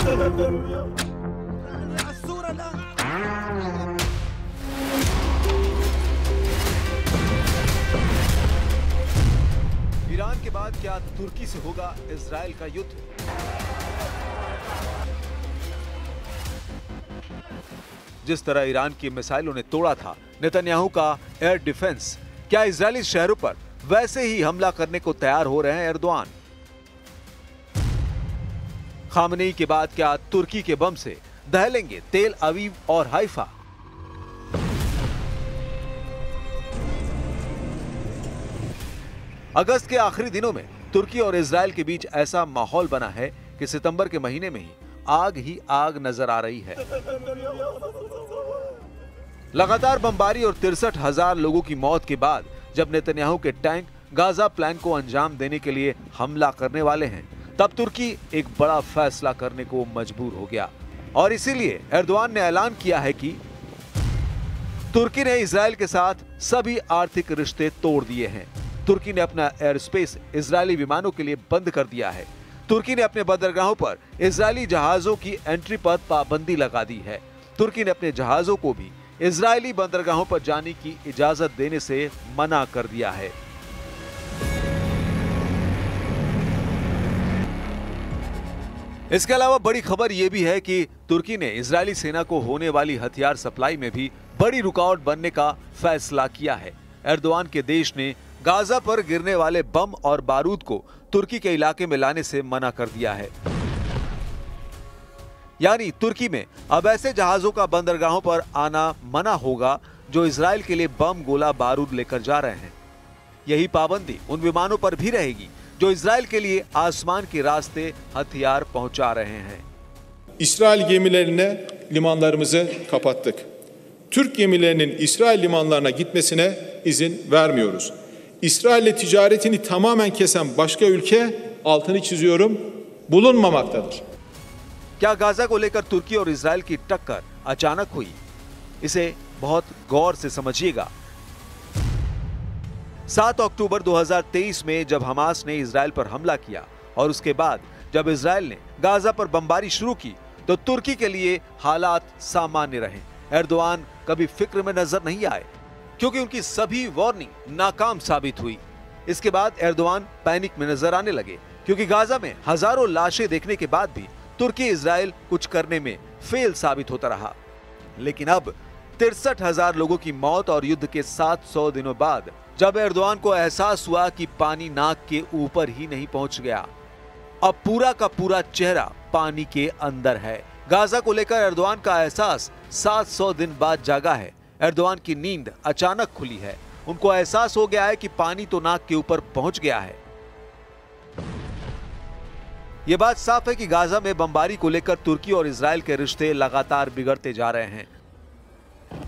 Iran के बाद क्या तुर्की से होगा इजराइल का युद्ध? जिस तरह ईरान की मिसाइलों ने तोड़ा था नेतन्याहू का एयर डिफेंस, क्या इजरायली शहरों पर वैसे ही हमला करने को तैयार हो रहे हैं एर्दोआन? खामनेई के बाद क्या तुर्की के बम से दहलेंगे तेल अवीव और हाइफा? अगस्त के आखिरी दिनों में तुर्की और इजराइल के बीच ऐसा माहौल बना है कि सितंबर के महीने में ही आग नजर आ रही है। लगातार बमबारी और 63,000 लोगों की मौत के बाद जब नेतन्याहू के टैंक गाजा प्लान को अंजाम देने के लिए हमला करने वाले हैं, तब तुर्की एक बड़ा फैसला करने को मजबूर हो गया और इसीलिए एर्दोआन ने ऐलान किया है कि तुर्की ने इजराइल के साथ सभी आर्थिक रिश्ते तोड़ दिए हैं। तुर्की ने अपना एयर स्पेस इजरायली विमानों के लिए बंद कर दिया है। तुर्की ने अपने बंदरगाहों पर इजरायली जहाजों की एंट्री पर पाबंदी लगा दी है। तुर्की ने अपने जहाजों को भी इजरायली बंदरगाहों पर जाने की इजाजत देने से मना कर दिया है। इसके अलावा बड़ी खबर यह भी है कि तुर्की ने इजरायली सेना को होने वाली हथियार सप्लाई में भी बड़ी रुकावट बनने का फैसला किया है। एर्दोआन के देश ने गाजा पर गिरने वाले बम और बारूद को तुर्की के इलाके में लाने से मना कर दिया है। यानी तुर्की में अब ऐसे जहाजों का बंदरगाहों पर आना मना होगा जो इजराइल के लिए बम गोला बारूद लेकर जा रहे हैं। यही पाबंदी उन विमानों पर भी रहेगी जो इजराइल के लिए आसमान के रास्ते हथियार पहुंचा रहे हैं। İsrail gemilerine limanlarımızı kapattık. Türk gemilerinin İsrail limanlarına gitmesine izin vermiyoruz. İsrail'le ticaretini tamamen kesen başka ülke, altını çiziyorum, bulunmamaktadır. क्या गाजा को लेकर तुर्की और इजराइल की टक्कर अचानक हुई? इसे बहुत गौर से समझिएगा। 7 अक्टूबर 2023 में जब हमास ने इजराइल पर हमला किया और उसके बाद जब इजराइल ने गाजा पर बमबारी शुरू की तो तुर्की के लिए हालात सामान्य रहे। एर्दोआन कभी फिक्र में नजर नहीं आए क्योंकि उनकी सभी वार्निंग नाकाम साबित हुई। इसके बाद एर्दोआन पैनिक में नजर आने लगे क्योंकि गाजा में हजारों लाशें देखने के बाद भी तुर्की इजराइल कुछ करने में फेल साबित होता रहा। लेकिन अब 63,000 लोगों की मौत और युद्ध के 700 दिनों बाद जब एर्दोआन को एहसास हुआ कि पानी नाक के ऊपर ही नहीं पहुंच गया, अब पूरा का पूरा चेहरा पानी के अंदर है। गाजा को लेकर एर्दोआन का एहसास 700 दिन बाद जागा है। एर्दोआन की नींद अचानक खुली है। उनको एहसास हो गया है कि पानी तो नाक के ऊपर पहुंच गया है। यह बात साफ है कि गाजा में बमबारी को लेकर तुर्की और इजराइल के रिश्ते लगातार बिगड़ते जा रहे हैं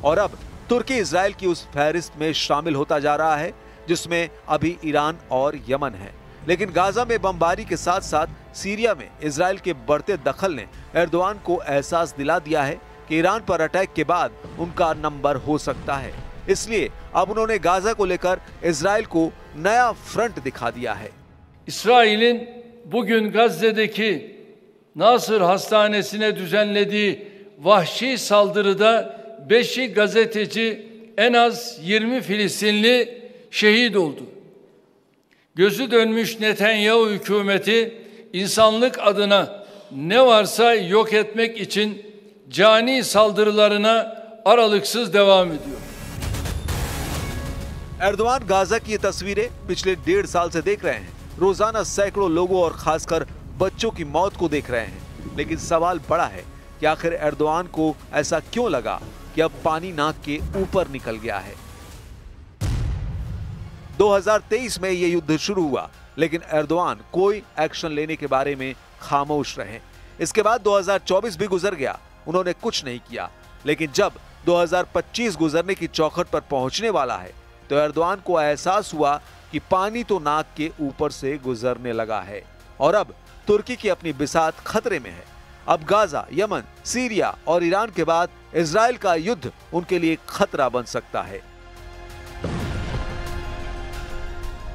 और अब तुर्की इजराइल की उस फहरिस्त में शामिल होता जा रहा है जिसमें अभी ईरान और यमन है। लेकिन गाजा में बमबारी के साथ साथ सीरिया में इजराइल के बढ़ते दखल ने एर्दोआन को एहसास दिला दिया है कि ईरान पर अटैक के बाद उनका नंबर हो सकता है। इसलिए अब उन्होंने गाजा को लेकर इजराइल को नया फ्रंट दिखा दिया है। İsrail'in bugün Gazze'deki Nasır Hastanesi'ne düzenlediği vahşi saldırıda 5'i gazeteci, en az 20 Filistinli şehit oldu. Gözü dönmüş Netanyahu hükümeti insanlık adına ne varsa yok etmek için cani saldırılarına aralıksız devam ediyor. Erdogan Gaza की ये तस्वीरें पिछले 1.5 साल से देख रहे हैं। रोजाना सैकड़ों लोगों और खासकर बच्चों की मौत को देख रहे हैं। लेकिन सवाल बड़ा है कि आखिर एर्दोआन को ऐसा क्यों लगा कि अब पानी नाक के ऊपर निकल गया है। 2023 में यह युद्ध शुरू हुआ लेकिन एर्दोआन कोई एक्शन लेने के बारे में खामोश रहे। इसके बाद 2024 भी गुजर गया, उन्होंने कुछ नहीं किया। लेकिन जब 2025 गुजरने की चौखट पर पहुंचने वाला है तो एर्दोआन को एहसास हुआ कि पानी तो नाक के ऊपर से गुजरने लगा है और अब तुर्की की अपनी बिसात खतरे में है। अब गाजा, यमन, सीरिया और ईरान के बाद इजराइल का युद्ध उनके लिए खतरा बन सकता है।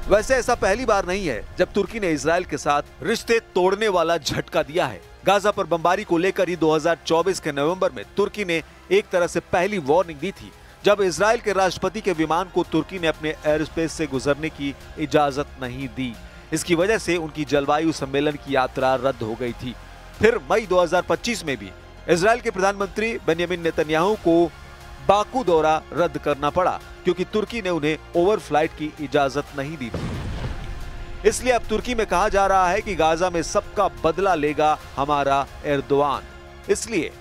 वैसे ऐसा पहली बार नहीं है जब तुर्की ने इजराइल के साथ रिश्ते तोड़ने वाला झटका दिया है। गाजा पर बमबारी को लेकर ही 2024 के नवंबर में तुर्की ने एक तरह से पहली वार्निंग दी थी, जब इजराइल के राष्ट्रपति के विमान को तुर्की ने अपने एयर स्पेस से गुजरने की इजाजत नहीं दी। इसकी वजह से उनकी जलवायु सम्मेलन की यात्रा रद्द हो गई थी। फिर मई 2025 में भी इजराइल के प्रधानमंत्री बेंयामिन नेतन्याहू को बाकू दौरा रद्द करना पड़ा, क्योंकि तुर्की ने उन्हें ओवरफ्लाइट की इजाजत नहीं दी थी। इसलिए अब तुर्की में कहा जा रहा है कि गाजा में सबका बदला लेगा हमारा एर्दोआन। इसलिए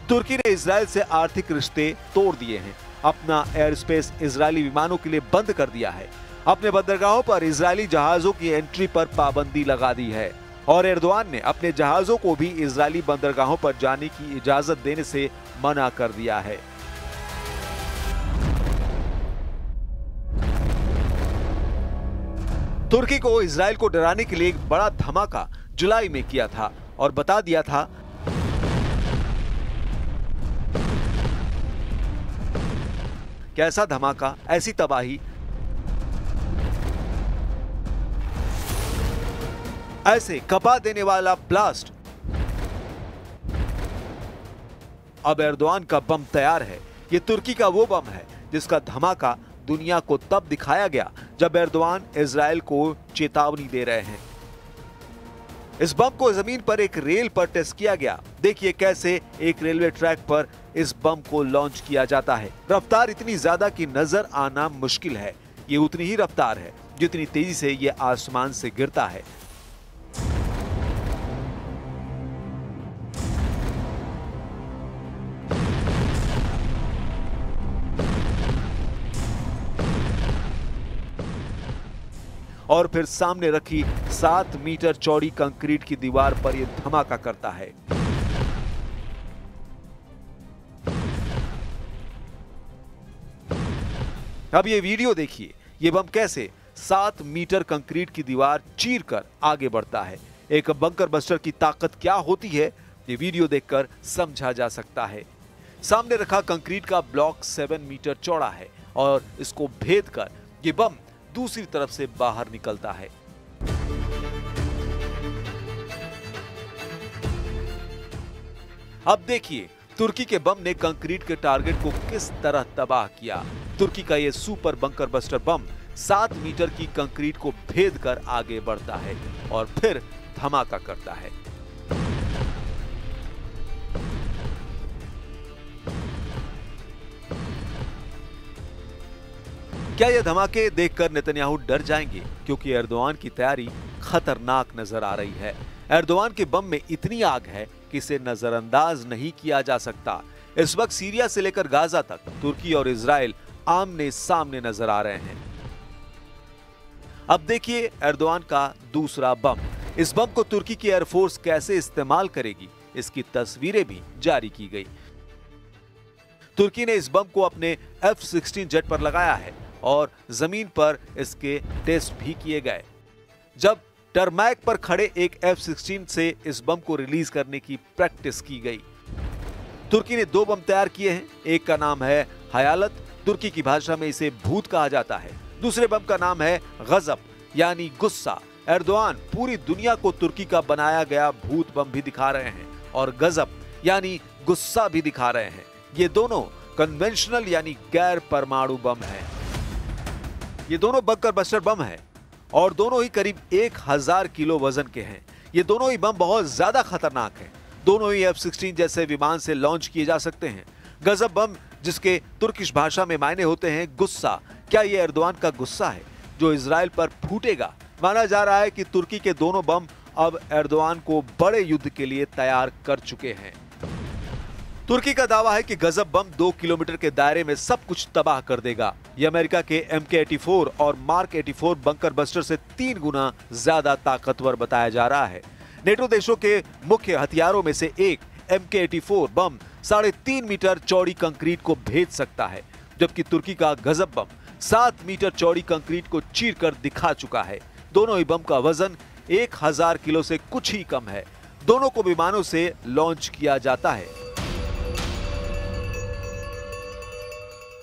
तुर्की ने इजराइल से आर्थिक रिश्ते तोड़ दिए हैं, अपना एयर स्पेस इजरायली विमानों के लिए बंद कर दिया है, अपने बंदरगाहों पर इजरायली जहाजों की एंट्री पर पाबंदी लगा दी है और एर्दोआन ने अपने जहाजों को भी इजरायली बंदरगाहों पर जाने की इजाजत देने से मना कर दिया है। तुर्की को इजराइल को डराने के लिए एक बड़ा धमाका जुलाई में किया था और बता दिया था कैसा धमाका, ऐसी तबाही, ऐसे कपा देने वाला ब्लास्ट। अब एर्दोआन का बम तैयार है। ये तुर्की का वो बम है जिसका धमाका दुनिया को तब दिखाया गया जब एर्दोआन इजराइल को चेतावनी दे रहे हैं। इस बम को जमीन पर एक रेल पर टेस्ट किया गया। देखिए कैसे एक रेलवे ट्रैक पर इस बम को लॉन्च किया जाता है। रफ्तार इतनी ज्यादा कि नजर आना मुश्किल है। ये उतनी ही रफ्तार है जितनी तेजी से ये आसमान से गिरता है। और फिर सामने रखी 7 मीटर चौड़ी कंक्रीट की दीवार पर यह धमाका करता है। अब ये वीडियो देखिए, ये बम कैसे 7 मीटर कंक्रीट की दीवार चीरकर आगे बढ़ता है। एक बंकर बस्टर की ताकत क्या होती है, ये वीडियो देखकर समझा जा सकता है। सामने रखा कंक्रीट का ब्लॉक 7 मीटर चौड़ा है और इसको भेद कर ये बम दूसरी तरफ से बाहर निकलता है। अब देखिए तुर्की के बम ने कंक्रीट के टारगेट को किस तरह तबाह किया। तुर्की का यह super bunker buster bomb 7 metre की कंक्रीट को भेद कर आगे बढ़ता है और फिर धमाका करता है। क्या यह धमाके देखकर नेतन्याहू डर जाएंगे, क्योंकि एर्दोआन की तैयारी खतरनाक नजर आ रही है। एर्दोआन के बम में इतनी आग है कि इसे नजरअंदाज नहीं किया जा सकता। इस वक्त सीरिया से लेकर गाजा तक तुर्की और इजराइल आमने सामने नजर आ रहे हैं। अब देखिए एर्दोआन का दूसरा बम। इस बम को तुर्की की एयरफोर्स कैसे इस्तेमाल करेगी, इसकी तस्वीरें भी जारी की गई। तुर्की ने इस बम को अपने F-16 जेट पर लगाया है और जमीन पर इसके टेस्ट भी किए गए। जब टरमैक पर खड़े एक F-16 से इस बम को रिलीज करने की प्रैक्टिस की गई। तुर्की ने 2 बम तैयार किए हैं। एक का नाम है हयालत, तुर्की की भाषा में इसे भूत कहा जाता है। दूसरे बम का नाम है गजब यानी गुस्सा। एर्दोआन पूरी दुनिया को तुर्की का बनाया गया भूत बम भी दिखा रहे हैं और गजब यानी गुस्सा भी दिखा रहे हैं। ये दोनों कन्वेंशनल यानी गैर परमाणु बम हैं। ये दोनों बंकर बस्टर बम हैं और दोनों ही करीब 1000 किलो वजन के हैं। ये दोनों ही बम बहुत ज्यादा खतरनाक हैं। दोनों ही F-16 जैसे विमान से लॉन्च किए जा सकते हैं। गजब बम, जिसके तुर्किश भाषा में मायने होते हैं गुस्सा। क्या ये एर्दोआन का गुस्सा है जो इजराइल पर फूटेगा? माना जा रहा है कि तुर्की के दोनों बम अब एर्दोआन को बड़े युद्ध के लिए तैयार कर चुके हैं। तुर्की का दावा है कि गजब बम 2 किलोमीटर के दायरे में सब कुछ तबाह कर देगा। यह अमेरिका के MK-84 और मार्क 84 बंकर बस्टर से 3 गुना ज्यादा ताकतवर बताया जा रहा है। नेटो देशों के मुख्य हथियारों में से एक MK-84 बम 3.5 मीटर चौड़ी कंक्रीट को भेद सकता है, जबकि तुर्की का गजब बम 7 मीटर चौड़ी कंक्रीट को चीरकर दिखा चुका है। दोनों ही बम का वजन 1000 किलो से कुछ ही कम है। दोनों को विमानों से लॉन्च किया जाता है।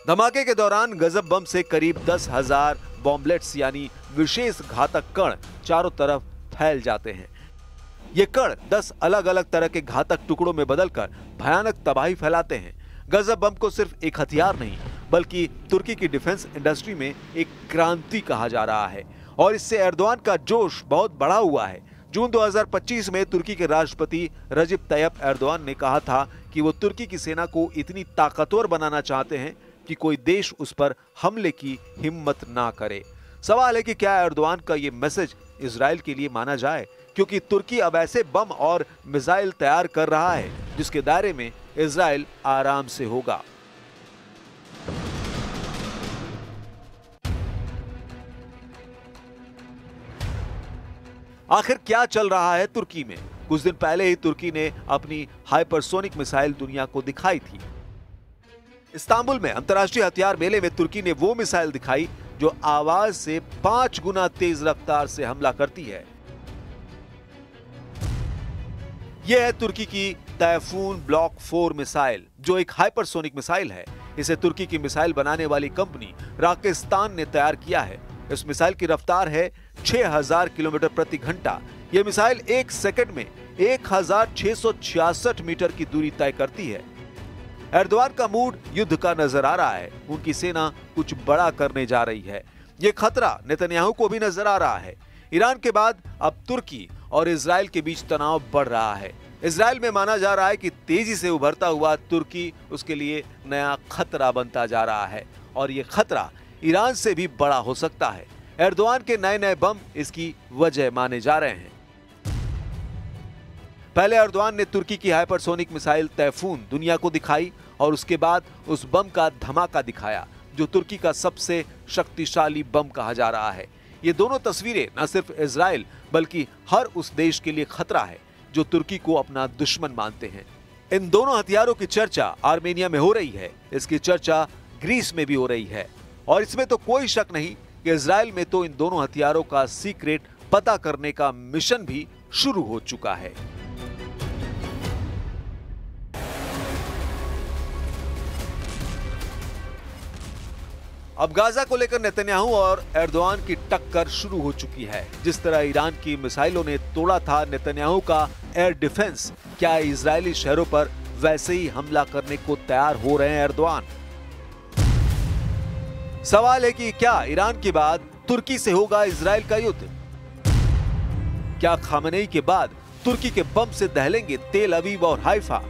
धमाके के दौरान गजब बम से करीब 10,000 बॉम्बलेट्स यानी विशेष घातक कण चारों तरफ फैल जाते हैं। ये कण 10 अलग अलग तरह के घातक टुकड़ों में बदलकर भयानक तबाही फैलाते हैं। गजब बम को सिर्फ एक हथियार नहीं बल्कि तुर्की की डिफेंस इंडस्ट्री में एक क्रांति कहा जा रहा है और इससे एर्दोआन का जोश बहुत बढ़ा हुआ है। जून 2025 में तुर्की के राष्ट्रपति रजिब तैयब एर्दोआन ने कहा था कि वो तुर्की की सेना को इतनी ताकतवर बनाना चाहते हैं कि कोई देश उस पर हमले की हिम्मत ना करे। सवाल है कि क्या एर्दोआन का ये मैसेज इजराइल के लिए माना जाए, क्योंकि तुर्की अब ऐसे बम और मिसाइल तैयार कर रहा है जिसके दायरे में इजराइल आराम से होगा। आखिर क्या चल रहा है तुर्की में? कुछ दिन पहले ही तुर्की ने अपनी हाइपरसोनिक मिसाइल दुनिया को दिखाई थी। इस्तांबुल में अंतर्राष्ट्रीय हथियार मेले में तुर्की ने वो मिसाइल दिखाई जो आवाज से 5 गुना तेज रफ्तार से हमला करती है। यह है तुर्की की तैफून ब्लॉक 4 मिसाइल, जो एक हाइपरसोनिक मिसाइल है। इसे तुर्की की मिसाइल बनाने वाली कंपनी राकेस्तान ने तैयार किया है। इस मिसाइल की रफ्तार है 6000 किलोमीटर प्रति घंटा। यह मिसाइल 1 सेकंड में 1666 मीटर की दूरी तय करती है। एर्दोआन का मूड युद्ध का नजर आ रहा है। उनकी सेना कुछ बड़ा करने जा रही है। यह खतरा नेतन्याहू को भी नजर आ रहा है। ईरान के बाद अब तुर्की और इजराइल के बीच तनाव बढ़ रहा है। इजराइल में माना जा रहा है कि तेजी से उभरता हुआ तुर्की उसके लिए नया खतरा बनता जा रहा है और यह खतरा ईरान से भी बड़ा हो सकता है। एर्दोआन के नए नए बम इसकी वजह माने जा रहे हैं। पहले एर्दोआन ने तुर्की की हाइपरसोनिक मिसाइल तैफून दुनिया को दिखाई और उसके बाद उस बम का धमाका दिखाया जो तुर्की का सबसे शक्तिशाली बम कहा जा रहा है। ये दोनों तस्वीरें न सिर्फ इजराइल बल्कि हर उस देश के लिए खतरा है जो तुर्की को अपना दुश्मन मानते हैं। इन दोनों हथियारों की चर्चा आर्मेनिया में हो रही है। इसकी चर्चा ग्रीस में भी हो रही है और इसमें तो कोई शक नहीं कि इजराइल में तो इन दोनों हथियारों का सीक्रेट पता करने का मिशन भी शुरू हो चुका है। अब गाजा को लेकर नेतन्याहू और एर्दोआन की टक्कर शुरू हो चुकी है। जिस तरह ईरान की मिसाइलों ने तोड़ा था नेतन्याहू का एयर डिफेंस, क्या इजरायली शहरों पर वैसे ही हमला करने को तैयार हो रहे हैं एर्दोआन? सवाल है कि क्या ईरान के बाद तुर्की से होगा इजराइल का युद्ध? क्या खामेनेई के बाद तुर्की के बम से दहलेंगे तेल अवीव और हाइफा?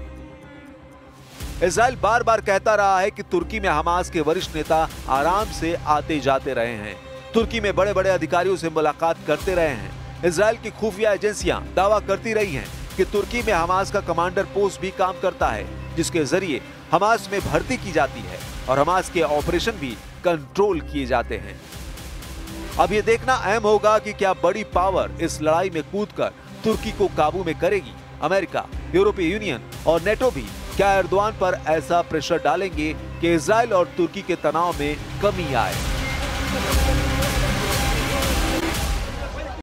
इजराइल बार बार कहता रहा है कि तुर्की में हमास के वरिष्ठ नेता आराम से आते जाते रहे हैं, तुर्की में बड़े बड़े अधिकारियों से मुलाकात करते रहे हैं। इजराइल की खुफिया एजेंसियां दावा करती रही हैं कि तुर्की में हमास का कमांडर पोस्ट भी काम करता है, जिसके जरिए हमास में भर्ती की जाती है और हमास के ऑपरेशन भी कंट्रोल किए जाते हैं। अब ये देखना अहम होगा कि क्या बड़ी पावर इस लड़ाई में कूदकर तुर्की को काबू में करेगी। अमेरिका, यूरोपीय यूनियन और नेटो भी क्या एर्दोआन पर ऐसा प्रेशर डालेंगे कि इजराइल और तुर्की के तनाव में कमी आए?